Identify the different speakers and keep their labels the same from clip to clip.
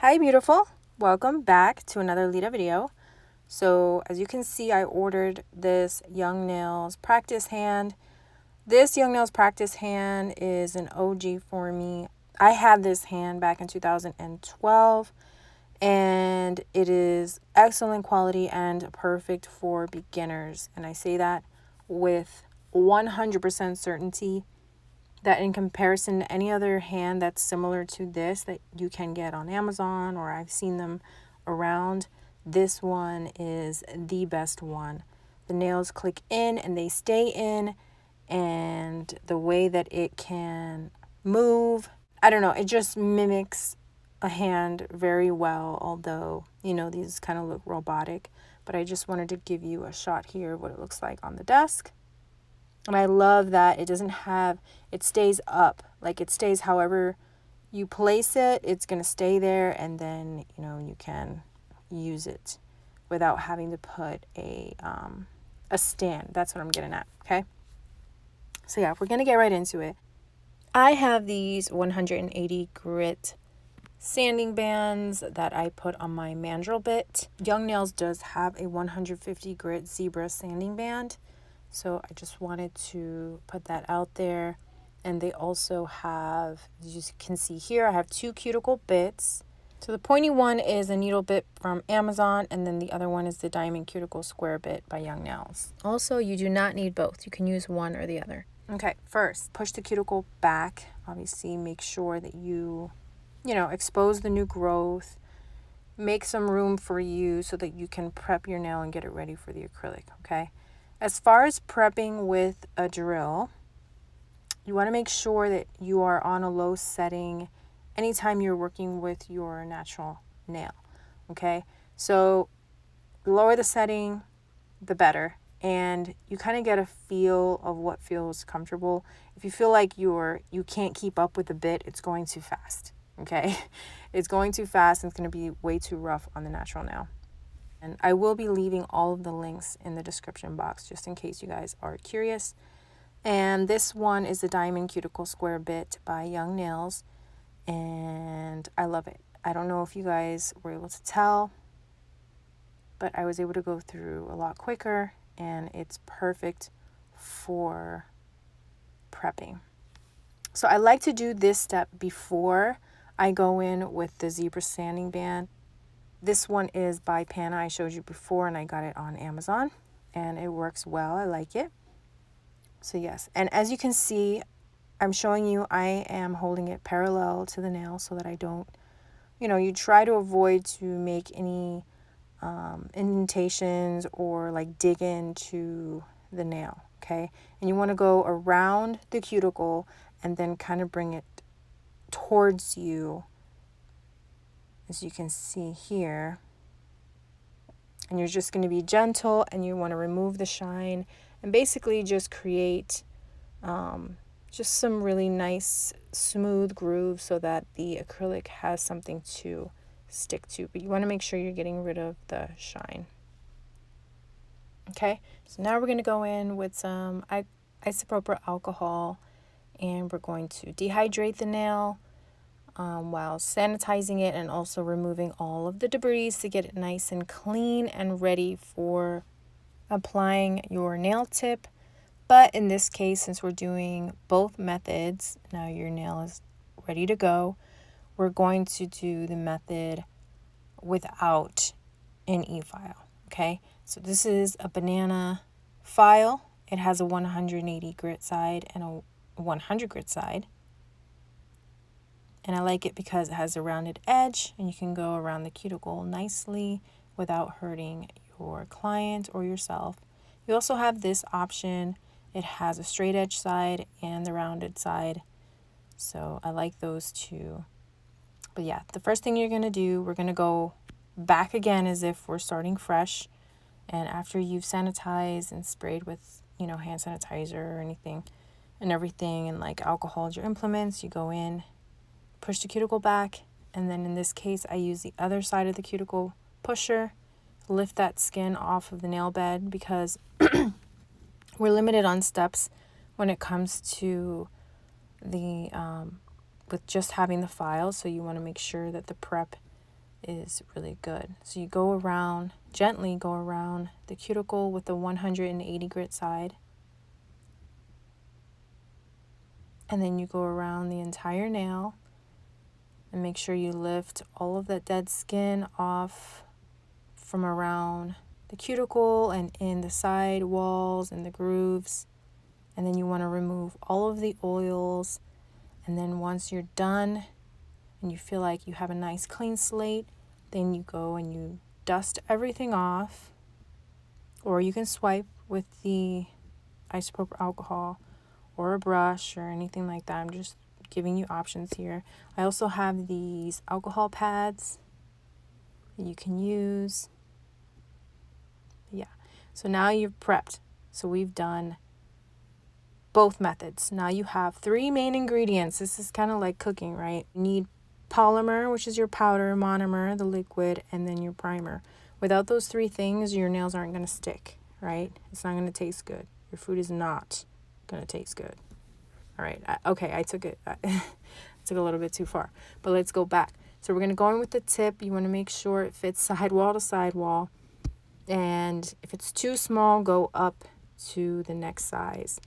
Speaker 1: Hi beautiful, welcome back to another Lita video. So as you can see, I ordered this Young Nails practice hand. This Young Nails practice hand is an OG for me. I had this hand back in 2012 and it is excellent quality and perfect for beginners. And I say that with 100% certainty that in comparison to any other hand that's similar to this that you can get on Amazon or I've seen them around, this one is the best one. The nails click in and they stay in, and the way that it can move, I don't know, it just mimics a hand very well, although, you know, these kind of look robotic. But I just wanted to give you a shot here of what it looks like on the desk. And I love that it doesn't have, it stays up. Like it stays however you place it, it's going to stay there, and then, you know, you can use it without having to put a stand. That's what I'm getting at, okay? So yeah, we're going to get right into it. I have these 180 grit sanding bands that I put on my mandrel bit. Young Nails does have a 150 grit zebra sanding band. So I just wanted to put that out there. And they also have, as you can see here, I have two cuticle bits. So the pointy one is a needle bit from Amazon, and then the other one is the diamond cuticle square bit by Young Nails. Also, you do not need both. You can use one or the other. Okay, first, push the cuticle back. Obviously, make sure that you expose the new growth. Make some room for you so that you can prep your nail and get it ready for the acrylic, okay? As far as prepping with a drill, you want to make sure that you are on a low setting anytime you're working with your natural nail, okay? So the lower the setting, the better. And you kind of get a feel of what feels comfortable. If you feel like you can't keep up with the bit, it's going too fast, okay? It's going too fast and it's going to be way too rough on the natural nail. And I will be leaving all of the links in the description box just in case you guys are curious. And this one is the Diamond Cuticle Square Bit by Young Nails. And I love it. I don't know if you guys were able to tell, but I was able to go through a lot quicker. And it's perfect for prepping. So I like to do this step before I go in with the zebra sanding band. This one is by Pana. I showed you before and I got it on Amazon and it works well. I like it. So yes, and as you can see, I'm showing you I am holding it parallel to the nail so that I don't, you try to avoid to make any indentations or like dig into the nail, okay? And you want to go around the cuticle and then kind of bring it towards you, as you can see here. And you're just going to be gentle and you want to remove the shine and basically just create just some really nice smooth grooves so that the acrylic has something to stick to. But you want to make sure you're getting rid of the shine. Okay, so now we're going to go in with some isopropyl alcohol and we're going to dehydrate the nail while sanitizing it and also removing all of the debris to get it nice and clean and ready for applying your nail tip. But in this case, since we're doing both methods, now your nail is ready to go, we're going to do the method without an EFile, okay? So this is a banana file. It has a 180 grit side and a 100 grit side. And I like it because it has a rounded edge and you can go around the cuticle nicely without hurting your client or yourself. You also have this option. It has a straight edge side and the rounded side. So I like those two. But yeah, the first thing you're going to do, we're going to go back again as if we're starting fresh. And after you've sanitized and sprayed with, hand sanitizer or anything and everything and like alcohol your implements, you go in, push the cuticle back. And then in this case, I use the other side of the cuticle pusher, lift that skin off of the nail bed because we're limited on steps when it comes to the with just having the file. So you want to make sure that the prep is really good. So you go around, gently go around the cuticle with the 180 grit side. And then you go around the entire nail and make sure you lift all of that dead skin off from around the cuticle and in the side walls and the grooves. And then you want to remove all of the oils. And then once you're done and you feel like you have a nice clean slate, then you go and you dust everything off. Or you can swipe with the isopropyl alcohol or a brush or anything like that. I'm just giving you options here. I also have these alcohol pads that you can use. Yeah, so now you're prepped. So we've done both methods. Now you have 3 main ingredients. This is kind of like cooking, right? You need polymer, which is your powder, monomer, the liquid, and then your primer. Without those 3 things, your nails aren't going to stick, right? It's not going to taste good. Your food is not going to taste good. All right. I took it. I took a little bit too far, but let's go back. So we're going to go in with the tip. You want to make sure it fits sidewall to sidewall. And if it's too small, go up to the next size.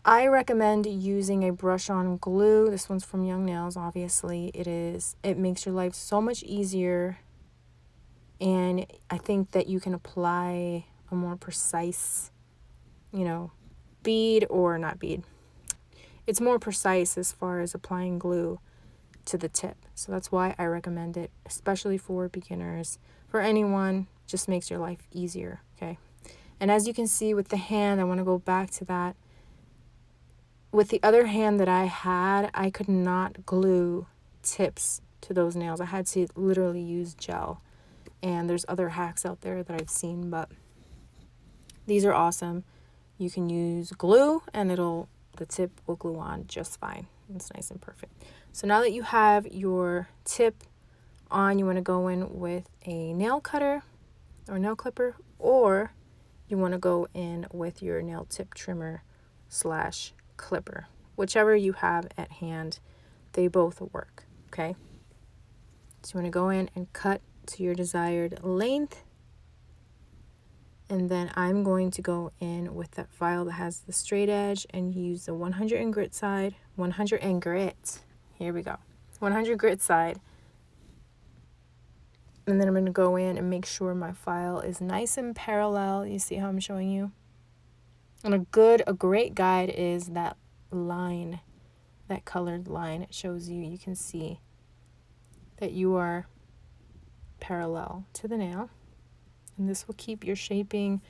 Speaker 1: I recommend using a brush-on glue. This one's from Young Nails, obviously. It makes your life so much easier. And I think that you can apply a more precise, bead or not bead. It's more precise as far as applying glue to the tip. So that's why I recommend it, especially for beginners. For anyone, just makes your life easier, okay? And as you can see with the hand, I want to go back to that. With the other hand that I had, I could not glue tips to those nails. I had to literally use gel. And there's other hacks out there that I've seen, but these are awesome. You can use glue and the tip will glue on just fine. It's nice and perfect. So now that you have your tip on, you want to go in with a nail cutter or nail clipper, or you want to go in with your nail tip trimmer / clipper. Whichever you have at hand, they both work, okay? So you want to go in and cut to your desired length. And then I'm going to go in with that file that has the straight edge and use the 100 and grit side. 100 and grit. Here we go. 100 grit side. And then I'm going to go in and make sure my file is nice and parallel. You see how I'm showing you? And a great guide is that line, that colored line. It shows you can see that you are parallel to the nail. And this will keep your shaping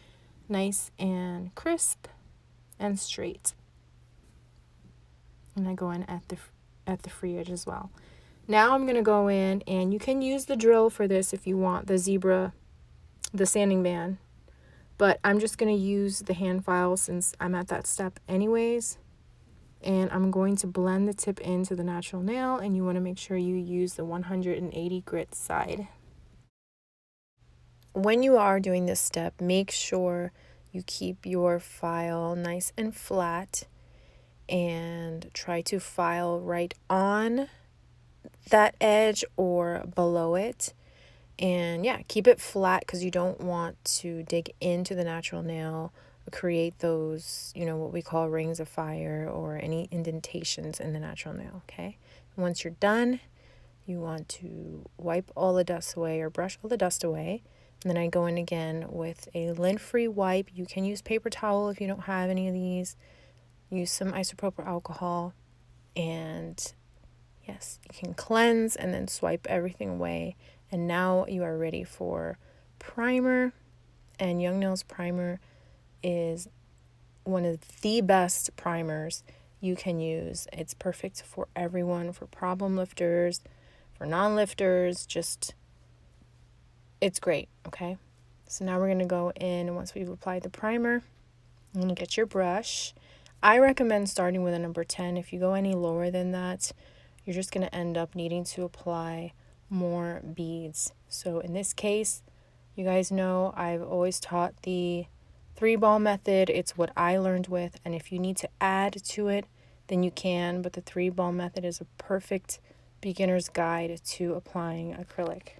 Speaker 1: nice and crisp and straight. And I go in at the free edge as well. Now I'm going to go in, and you can use the drill for this if you want, the sanding band. But I'm just going to use the hand file since I'm at that step anyways. And I'm going to blend the tip into the natural nail, and you want to make sure you use the 180 grit side. When you are doing this step, make sure you keep your file nice and flat and try to file right on that edge or below it. And yeah, keep it flat because you don't want to dig into the natural nail or create those, what we call rings of fire or any indentations in the natural nail, okay? Once you're done, you want to wipe all the dust away or brush all the dust away. And then I go in again with a lint-free wipe. You can use paper towel if you don't have any of these. Use some isopropyl alcohol. And yes, you can cleanse and then swipe everything away. And now you are ready for primer. And Young Nails primer is one of the best primers you can use. It's perfect for everyone, for problem lifters, for non-lifters, it's great, okay? So now we're going to go in, and once we've applied the primer, I'm going to get your brush. I recommend starting with a number 10. If you go any lower than that, you're just going to end up needing to apply more beads. So in this case, you guys know I've always taught the 3-ball method. It's what I learned with, and if you need to add to it, then you can, but the 3-ball method is a perfect beginner's guide to applying acrylic.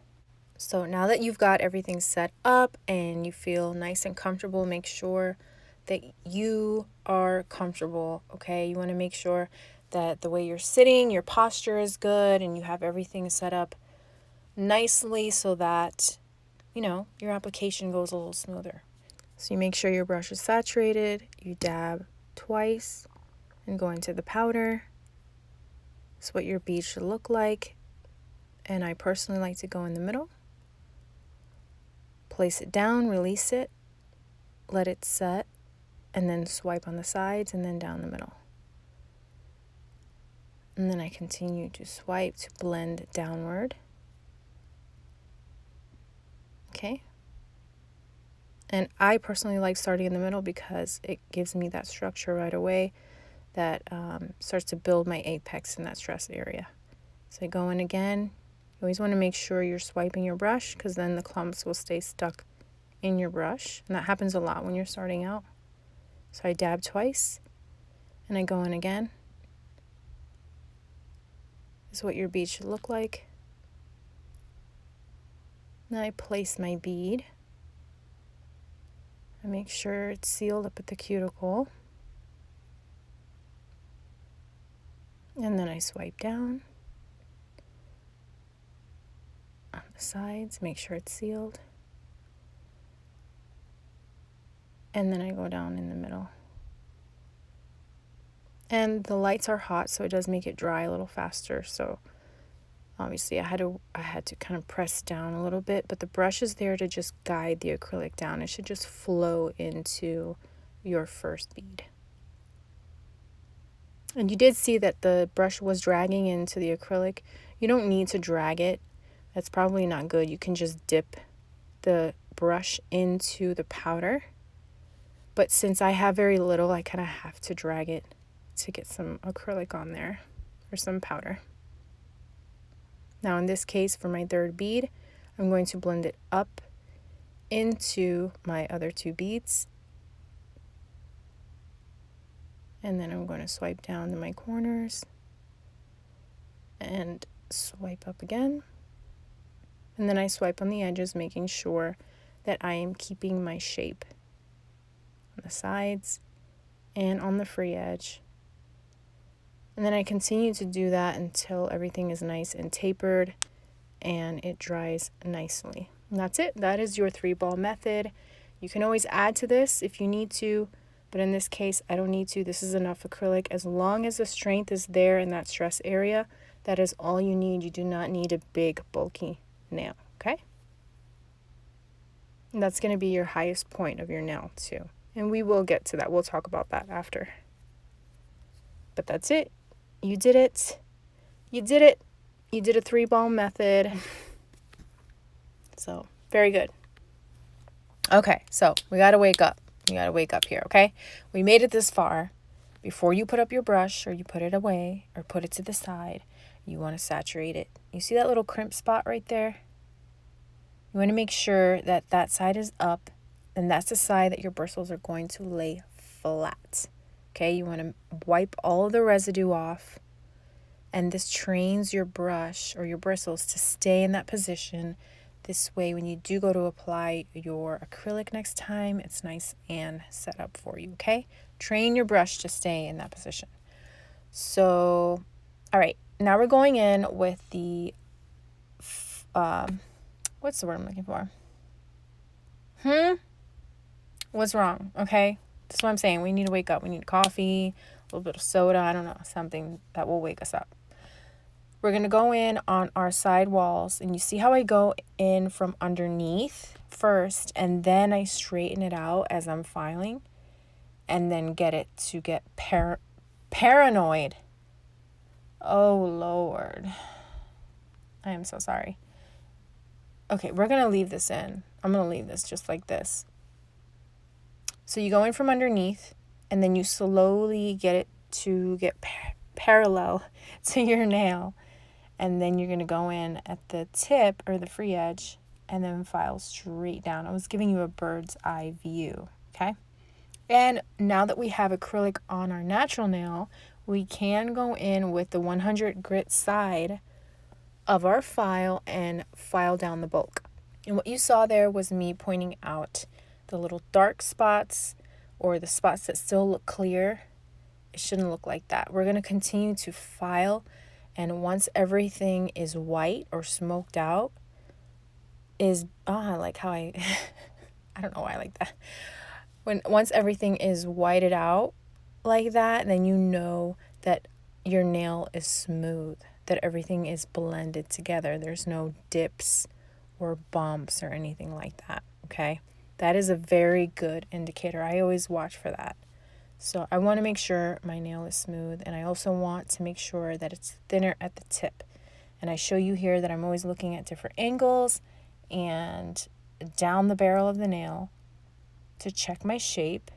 Speaker 1: So now that you've got everything set up and you feel nice and comfortable, make sure that you are comfortable, okay? You want to make sure that the way you're sitting, your posture is good, and you have everything set up nicely so that, your application goes a little smoother. So you make sure your brush is saturated, you dab twice, and go into the powder. That's what your bead should look like. And I personally like to go in the middle. Place it down, release it, let it set, and then swipe on the sides and then down the middle. And then I continue to swipe to blend downward. Okay. And I personally like starting in the middle because it gives me that structure right away that starts to build my apex in that stress area. So I go in again. You always want to make sure you're swiping your brush because then the clumps will stay stuck in your brush. And that happens a lot when you're starting out. So I dab twice and I go in again. This is what your bead should look like. Then I place my bead. I make sure it's sealed up at the cuticle. And then I swipe down on the sides, make sure it's sealed. And then I go down in the middle. And the lights are hot, so it does make it dry a little faster. So obviously I had to kind of press down a little bit, but the brush is there to just guide the acrylic down. It should just flow into your first bead. And you did see that the brush was dragging into the acrylic. You don't need to drag it. That's probably not good. You can just dip the brush into the powder. But since I have very little, I kind of have to drag it to get some acrylic on there or some powder. Now in this case, for my third bead, I'm going to blend it up into my other two beads. And then I'm going to swipe down to my corners and swipe up again. And then I swipe on the edges, making sure that I am keeping my shape on the sides and on the free edge. And then I continue to do that until everything is nice and tapered and it dries nicely. And that's it. That is your 3-ball method. You can always add to this if you need to, but in this case, I don't need to. This is enough acrylic. As long as the strength is there in that stress area, that is all you need. You do not need a big, bulky nail, okay? And that's going to be your highest point of your nail, too. And we will get to that. We'll talk about that after. But that's it. You did it. You did it. You did a 3-ball method. So, very good. Okay, so we got to wake up. You got to wake up here, okay? We made it this far. Before you put up your brush or you put it away or put it to the side, you want to saturate it. You see that little crimp spot right there? You want to make sure that that side is up, and that's the side that your bristles are going to lay flat. Okay, you want to wipe all of the residue off, and this trains your brush or your bristles to stay in that position. This way, when you do go to apply your acrylic next time, it's nice and set up for you, okay? Train your brush to stay in that position. So, all right, now we're going in with the, what's the word I'm looking for? What's wrong, okay? That's what I'm saying. We need to wake up. We need coffee, a little bit of soda, I don't know, something that will wake us up. We're going to go in on our side walls, and you see how I go in from underneath first, and then I straighten it out as I'm filing, and then get it to get paranoid. Oh, Lord. I am so sorry. Okay, we're going to leave this in. I'm going to leave this just like this. So you go in from underneath, and then you slowly get it to get parallel to your nail. And then you're going to go in at the tip or the free edge and then file straight down. I was giving you a bird's eye view, okay? And now that we have acrylic on our natural nail, we can go in with the 100 grit side of our file and file down the bulk. And what you saw there was me pointing out the little dark spots or the spots that still look clear. It shouldn't look like that. We're going to continue to file, and once everything is white or smoked out, I like how I I don't know why I like that. Once everything is whited out like that, then you know that your nail is smooth, that everything is blended together. There's no dips or bumps or anything like that, okay? That is a very good indicator. I always watch for that. So I want to make sure my nail is smooth, and I also want to make sure that it's thinner at the tip. And I show you here that I'm always looking at different angles and down the barrel of the nail to check my shape.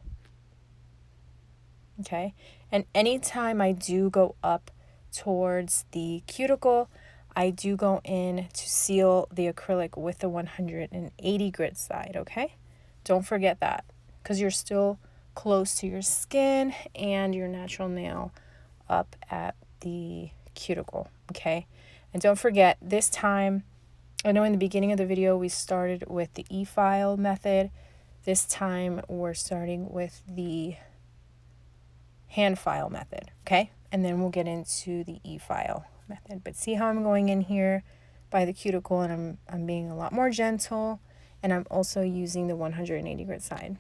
Speaker 1: Okay, and anytime I do go up towards the cuticle, I do go in to seal the acrylic with the 180 grit side, okay? Don't forget that, because you're still close to your skin and your natural nail up at the cuticle, okay? And don't forget, this time, I know in the beginning of the video we started with the EFile method. This time we're starting with the hand file method, okay? And then we'll get into the EFile method. But see how I'm going in here by the cuticle, and I'm being a lot more gentle, and I'm also using the 180 grit side.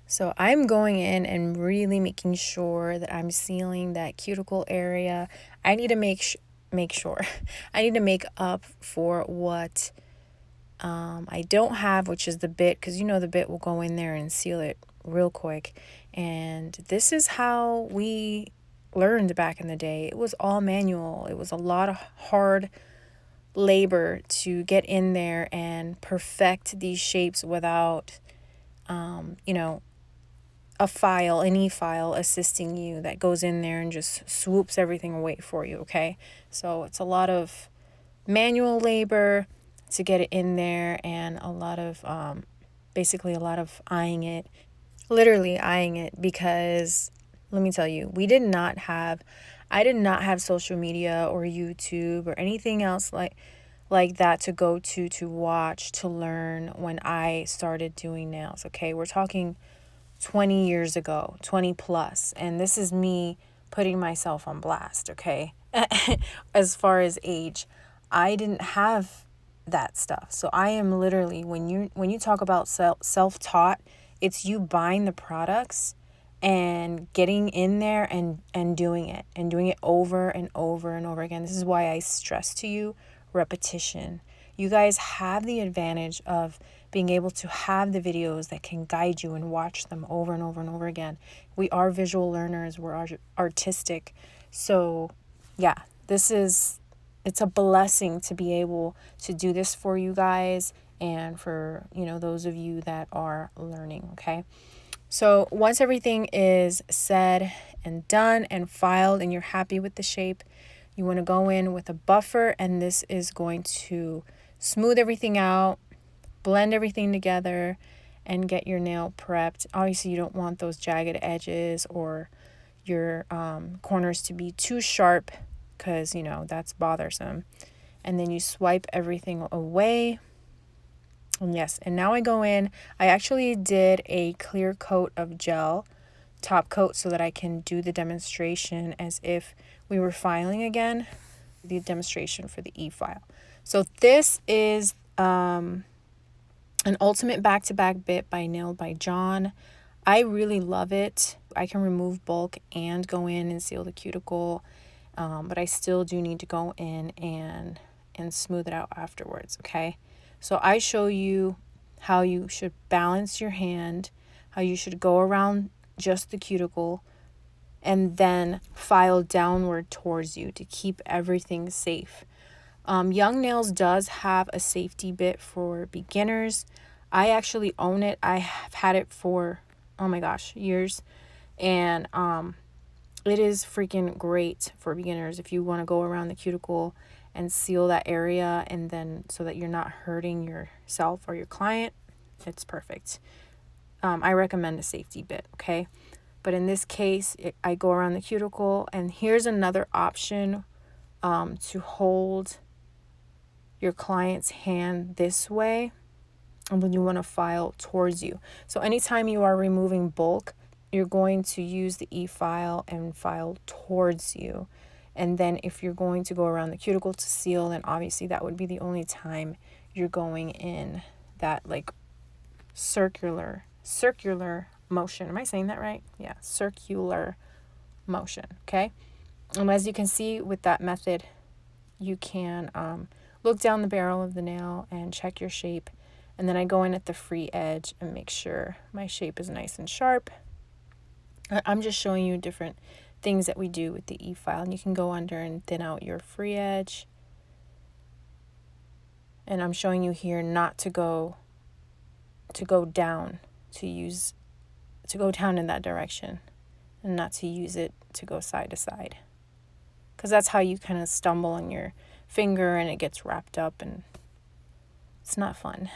Speaker 1: So I'm going in and really making sure that I'm sealing that cuticle area. I need to make sure I need to make up for what I don't have, which is the bit, because you know the bit will go in there and seal it real quick. And this is how we learned back in the day. It was all manual. It was a lot of hard labor to get in there and perfect these shapes without a file, an EFile assisting you that goes in there and just swoops everything away for you, okay? So it's a lot of manual labor to get it in there, and a lot of basically a lot of eyeing it, literally eyeing it, because let me tell you, I did not have social media or YouTube or anything else like that to go to watch, to learn when I started doing nails, okay? We're talking 20 years ago, 20 plus, and this is me putting myself on blast, okay? As far as age, I didn't have that stuff. So I am literally, when you talk about self-taught, it's you buying the products and getting in there and doing it over and over and over again. This is why I stress to you repetition. You guys have the advantage of being able to have the videos that can guide you and watch them over and over and over again. We are visual learners, we're artistic. So yeah, it's a blessing to be able to do this for you guys and for, those of you that are learning, okay? So once everything is said and done and filed and you're happy with the shape, you want to go in with a buffer, and this is going to smooth everything out, blend everything together, and get your nail prepped. Obviously, you don't want those jagged edges or your corners to be too sharp, because, that's bothersome. And then you swipe everything away. And yes, and now I go in. I actually did a clear coat of gel, top coat, so that I can do the demonstration as if we were filing again, the demonstration for the EFile. So this is an ultimate back-to-back bit by Nailed by John. I really love it. I can remove bulk and go in and seal the cuticle, but I still do need to go in and smooth it out afterwards, okay? So I show you how you should balance your hand, how you should go around just the cuticle, and then file downward towards you to keep everything safe. Young Nails does have a safety bit for beginners. I actually own it. I have had it for, oh my gosh, years. And it is freaking great for beginners if you want to go around the cuticle and seal that area, and then so that you're not hurting yourself or your client. It's perfect. I recommend a safety bit, okay? But in this case, I go around the cuticle, and here's another option to hold your client's hand this way, and then you want to file towards you. So anytime you are removing bulk, you're going to use the e-file and file towards you. And then if you're going to go around the cuticle to seal, then obviously that would be the only time you're going in that like circular motion. Am I saying that right? Yeah, circular motion, okay? And as you can see with that method, you can look down the barrel of the nail and check your shape. And then I go in at the free edge and make sure my shape is nice and sharp. I'm just showing you different things that we do with the e-file. And you can go under and thin out your free edge. And I'm showing you here not to go down, to go down in that direction, and not to use it to go side to side. Because that's how you kind of stumble on your finger and it gets wrapped up and it's not fun.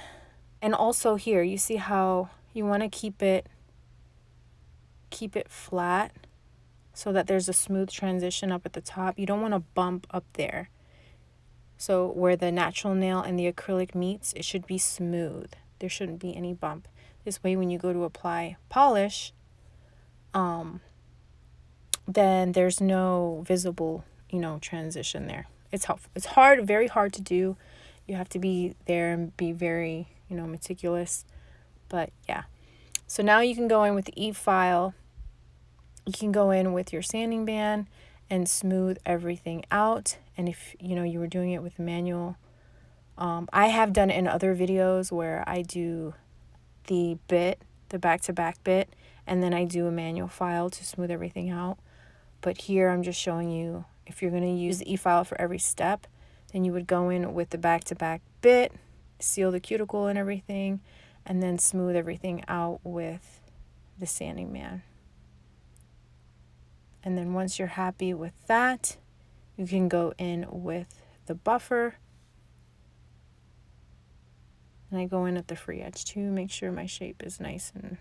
Speaker 1: And also here, you see how you want to keep it flat so that there's a smooth transition up at the top. You don't want to bump up there. So where the natural nail and the acrylic meets, it should be smooth. There shouldn't be any bump. This way when you go to apply polish, then there's no visible, transition there. It's helpful. It's hard, very hard to do. You have to be there and be very, meticulous. But yeah. So now you can go in with the e-file. You can go in with your sanding band and smooth everything out. And if, you were doing it with manual, I have done it in other videos where I do the back-to-back bit, and then I do a manual file to smooth everything out. But here I'm just showing you, if you're going to use the e-file for every step, then you would go in with the back-to-back bit, seal the cuticle and everything, and then smooth everything out with the sanding band. And then once you're happy with that, you can go in with the buffer. And I go in at the free edge too, make sure my shape is nice and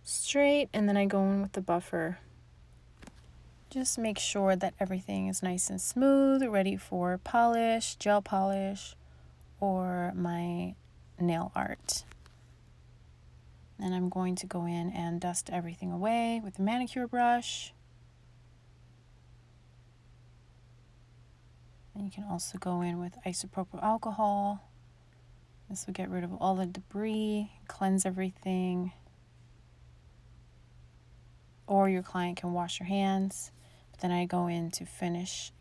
Speaker 1: straight. And then I go in with the buffer. Just make sure that everything is nice and smooth, ready for polish, gel polish, or my nail art. And I'm going to go in and dust everything away with the manicure brush. And you can also go in with isopropyl alcohol. This will get rid of all the debris, cleanse everything. Or your client can wash your hands. But then I go in to finish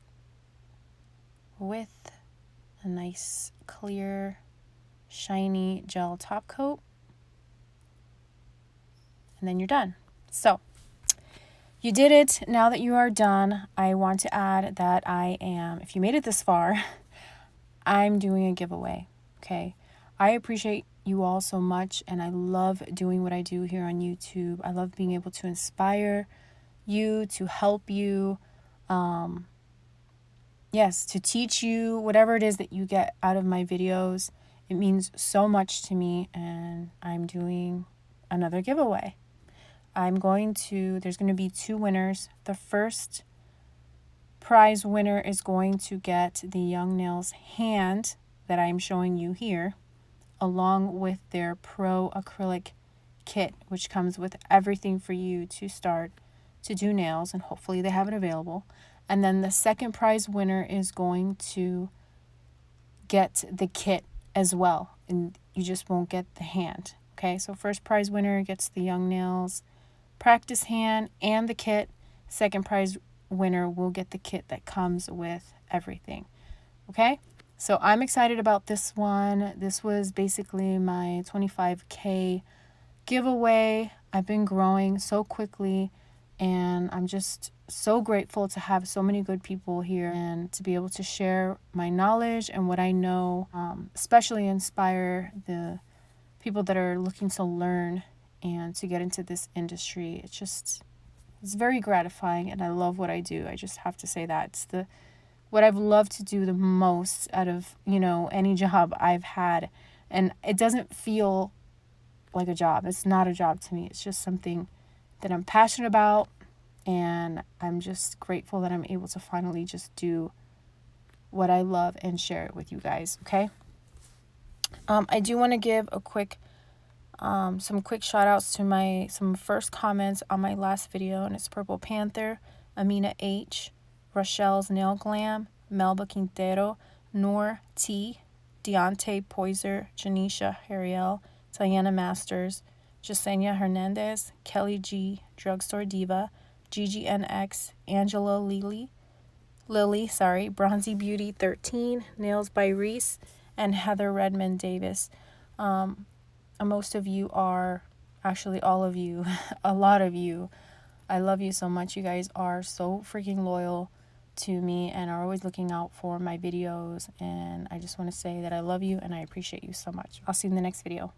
Speaker 1: with a nice, clear, shiny gel top coat. And then you're done. So you did it. Now that you are done, I want to add that if you made it this far, I'm doing a giveaway. Okay. I appreciate you all so much, and I love doing what I do here on YouTube. I love being able to inspire you, to help you, to teach you whatever it is that you get out of my videos. It means so much to me, and I'm doing another giveaway. There's going to be 2 winners. The first prize winner is going to get the Young Nails hand that I'm showing you here, along with their Pro Acrylic kit, which comes with everything for you to start to do nails, and hopefully they have it available. And then the second prize winner is going to get the kit as well, and you just won't get the hand. Okay, so first prize winner gets the Young Nails practice hand and the kit. Second prize winner will get the kit that comes with everything. Okay, so I'm excited about this one. This was basically my 25K giveaway. I've been growing so quickly, and I'm just so grateful to have so many good people here and to be able to share my knowledge and what I know, especially inspire the people that are looking to learn and to get into this industry. It's very gratifying, and I love what I do. I just have to say that it's what I've loved to do the most out of, any job I've had. And it doesn't feel like a job. It's not a job to me. It's just something that I'm passionate about, and I'm just grateful that I'm able to finally just do what I love and share it with you guys, okay? I do want to give a quick some quick shout outs to some first comments on my last video, and it's Purple Panther, Amina H, Rochelle's Nail Glam, Melba Quintero, Noor T, Deontay Poiser, Janisha Hariel, Diana Masters, Jasenia Hernandez, Kelly G, Drugstore Diva, Gigi NX, Angela Lily, Bronzy Beauty 13, Nails by Reese, and Heather Redmond Davis. Most of you are, actually all of you, a lot of you, I love you so much. You guys are so freaking loyal to me and are always looking out for my videos, and I just want to say that I love you and I appreciate you so much. I'll see you in the next video.